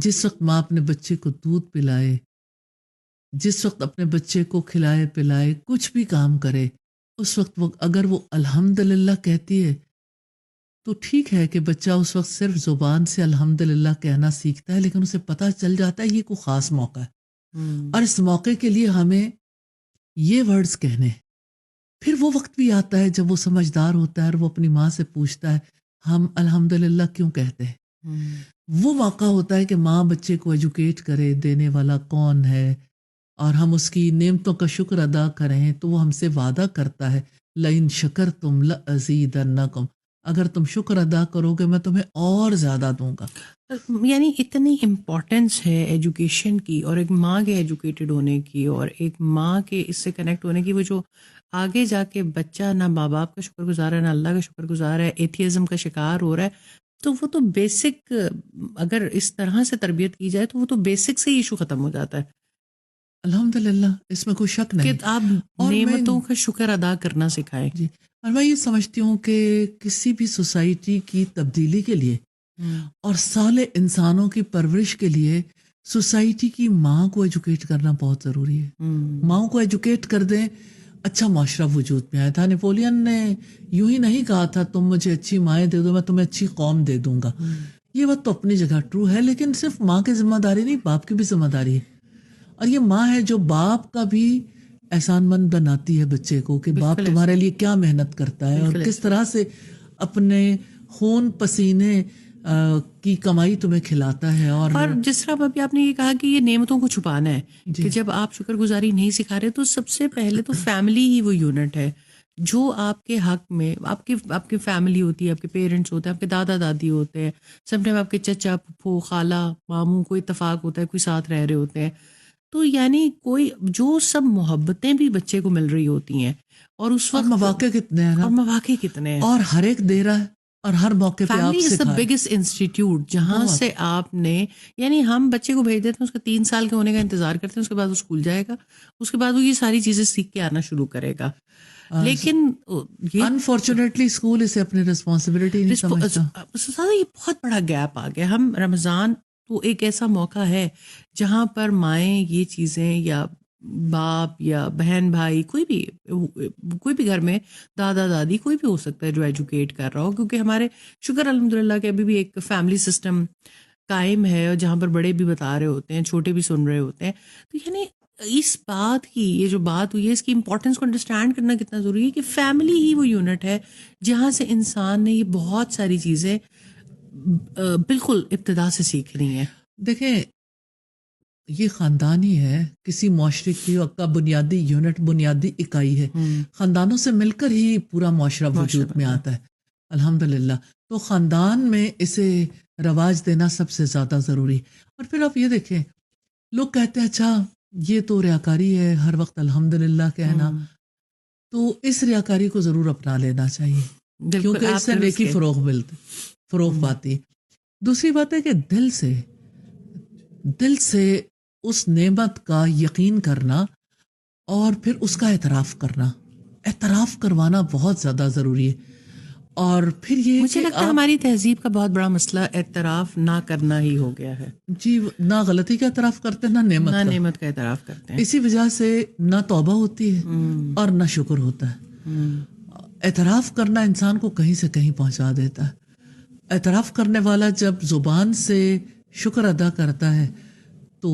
جس وقت ماں اپنے بچے کو دودھ پلائے، جس وقت اپنے بچے کو کھلائے پلائے، کچھ بھی کام کرے، اس وقت وہ اگر وہ الحمدللہ کہتی ہے تو ٹھیک ہے کہ بچہ اس وقت صرف زبان سے الحمدللہ کہنا سیکھتا ہے، لیکن اسے پتہ چل جاتا ہے یہ کوئی خاص موقع ہے اور اس موقع کے لیے ہمیں یہ ورڈز کہنے ہیں۔ پھر وہ وقت بھی آتا ہے جب وہ سمجھدار ہوتا ہے اور وہ اپنی ماں سے پوچھتا ہے ہم الحمدللہ کیوں کہتے ہیں۔ وہ موقع ہوتا ہے کہ ماں بچے کو ایجوکیٹ کرے، دینے والا کون ہے، اور ہم اس کی نعمتوں کا شکر ادا کریں تو وہ ہم سے وعدہ کرتا ہے لئن شکرتم لازیدنکم، اگر تم شکر ادا کرو گے میں تمہیں اور زیادہ دوں گا۔ یعنی اتنی امپورٹنس ہے ایجوکیشن کی، اور ایک ماں کے ایجوکیٹڈ ہونے کی، اور ایک ماں کے اس سے کنیکٹ ہونے کی، وہ جو آگے جا کے بچہ نہ ماں باپ کا شکر گزار ہے، نہ اللہ کا شکر گزار ہے، ایتھیزم کا شکار ہو رہا ہے، تو وہ تو بیسک، اگر اس طرح سے تربیت کی جائے تو وہ تو بیسک سے ہی ایشو ختم ہو جاتا ہے الحمدللہ، اس میں کوئی شک کہ نہیں۔ آپ اور میں نعمتوں کا شکر ادا کرنا سکھائیں۔ جی، اور میں یہ سمجھتی ہوں کہ کسی بھی سوسائٹی کی تبدیلی کے لیے اور صالح انسانوں کی پرورش کے لیے سوسائٹی کی ماں کو ایجوکیٹ کرنا بہت ضروری ہے۔ ماں کو ایجوکیٹ کر دیں، اچھا معاشرہ وجود میں آیا تھا۔ نیپولین نے یوں ہی نہیں کہا تھا تم مجھے اچھی مائیں دے دو میں تمہیں اچھی قوم دے دوں گا۔ یہ بات تو اپنی جگہ ٹرو ہے، لیکن صرف ماں کی ذمہ داری نہیں، باپ کی بھی ذمہ داری ہے، اور یہ ماں ہے جو باپ کا بھی احسان مند بناتی ہے بچے کو کہ باپ تمہارے لیے کیا محنت کرتا ہے اور کس طرح سے اپنے خون پسینے کی کمائی تمہیں کھلاتا ہے۔ اور جس طرح ابھی آپ نے یہ کہا کہ یہ نعمتوں کو چھپانا ہے، کہ جب آپ شکر گزاری نہیں سکھا رہے تو سب سے پہلے تو فیملی ہی وہ یونٹ ہے جو آپ کے حق میں، آپ کی فیملی ہوتی ہے، آپ کے پیرنٹس ہوتے ہیں، آپ کے دادا دادی ہوتے ہیں، سم ٹائم آپ کے چچا پھپھو خالہ ماموں، کوئی اتفاق ہوتا ہے، کوئی ساتھ رہ رہے ہوتے ہیں، تو یعنی کوئی جو سب محبتیں بھی بچے کو مل رہی ہوتی ہیں، اور اس وقت مواقع کتنے ہیں نا، اور مواقع کتنے ہیں، اور ہر ایک دے رہا ہے اور ہر موقع پہ آپ فیملی از دا سکھائے۔ بگیسٹ انسٹیٹیوٹ جہاں سے آپ نے، یعنی ہم بچے کو بھیج دیتے ہیں، اس کا 3 سال کے ہونے کا انتظار کرتے ہیں، اس کے بعد وہ اسکول جائے گا، اس کے بعد وہ یہ ساری چیزیں سیکھ کے آنا شروع کرے گا، لیکن یہ انفارچونیٹلی اسکول اسے اپنی رسپانسبلٹی نہیں سمجھتا۔ یہ بہت بڑا گیپ آ گیا۔ ہم رمضان تو ایک ایسا موقع ہے جہاں پر مائیں یہ چیزیں، یا باپ یا بہن بھائی، کوئی بھی گھر میں دادا دادی کوئی بھی ہو سکتا ہے جو ایجوکیٹ کر رہا ہو، کیونکہ ہمارے شکر الحمدللہ کہ ابھی بھی ایک فیملی سسٹم قائم ہے، اور جہاں پر بڑے بھی بتا رہے ہوتے ہیں، چھوٹے بھی سن رہے ہوتے ہیں، تو یعنی اس بات کی، یہ جو بات ہوئی ہے اس کی امپورٹنس کو انڈرسٹینڈ کرنا کتنا ضروری ہے کہ فیملی ہی وہ یونٹ ہے جہاں سے انسان نے یہ بہت ساری چیزیں بالکل ابتدا سے سیکھنی ہے۔ دیکھیں، یہ خاندان ہی ہے کسی معاشرے کی کا بنیادی یونٹ، بنیادی اکائی ہے۔ خاندانوں سے مل کر ہی پورا معاشرہ وجود میں آتا ہے الحمدللہ، تو خاندان میں اسے رواج دینا سب سے زیادہ ضروری۔ اور پھر آپ یہ دیکھیں، لوگ کہتے ہیں اچھا یہ تو ریاکاری ہے ہر وقت الحمدللہ کہنا، تو اس ریاکاری کو ضرور اپنا لینا چاہیے، کیونکہ اس سے نیکی فروغ پاتی۔ دوسری بات ہے کہ دل سے اس نعمت کا یقین کرنا اور پھر اس کا اعتراف کروانا بہت زیادہ ضروری ہے۔ اور پھر یہ مجھے لگتا ہے ہماری تہذیب کا بہت بڑا مسئلہ اعتراف نہ کرنا ہی ہو گیا ہے۔ جی، نہ غلطی کا اعتراف کرتے، نہ نعمت کا اعتراف کرتے ہیں، اسی وجہ سے نہ توبہ ہوتی ہے اور نہ شکر ہوتا ہے۔ اعتراف کرنا انسان کو کہیں سے کہیں پہنچا دیتا ہے۔ اعتراف کرنے والا جب زبان سے شکر ادا کرتا ہے تو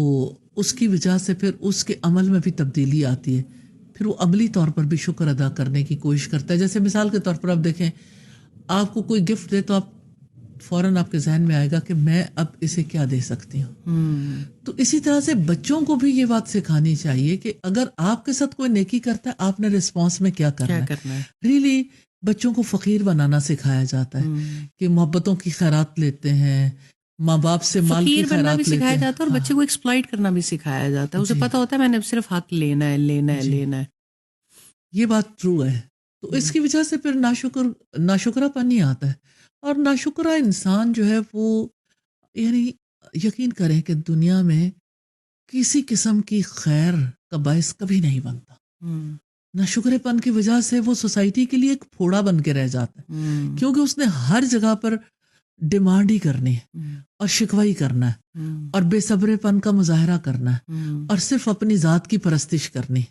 اس کی وجہ سے پھر اس کے عمل میں بھی تبدیلی آتی ہے، پھر وہ عملی طور پر بھی شکر ادا کرنے کی کوشش کرتا ہے۔ جیسے مثال کے طور پر آپ دیکھیں، آپ کو کوئی گفٹ دے تو آپ فوراً آپ کے ذہن میں آئے گا کہ میں اب اسے کیا دے سکتی ہوں۔ تو اسی طرح سے بچوں کو بھی یہ بات سکھانی چاہیے کہ اگر آپ کے ساتھ کوئی نیکی کرتا ہے، آپ نے رسپانس میں کیا کرنا ہے۔ ریلی بچوں کو فقیر بنانا سکھایا جاتا ہے کہ محبتوں کی خیرات لیتے ہیں، ماں باپ سے مال کی خیرات لیتے ہیں، سکھایا جاتا ہے، اور بچے کو ایکسپلائٹ کرنا بھی سکھایا جاتا ہے۔ اسے پتہ ہوتا ہے میں نے صرف حق لینا ہے۔ یہ بات ٹرو ہے۔ تو اس کی وجہ سے پھر ناشکرا پن نہیں آتا ہے، اور ناشکرا انسان جو ہے وہ یعنی یقین کریں کہ دنیا میں کسی قسم کی خیر کا باعث کبھی نہیں بنتا۔ ناشکرے پن کی وجہ سے وہ سوسائٹی کے لیے ایک پھوڑا بن کے رہ جاتا ہے، کیونکہ اس نے ہر جگہ پر ڈیمانڈ ہی کرنی ہے اور شکوہ ہی کرنا ہے اور بے صبرے پن کا مظاہرہ کرنا ہے اور صرف اپنی ذات کی پرستش کرنی.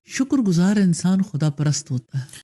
شکر گزار انسان خدا پرست ہوتا ہے.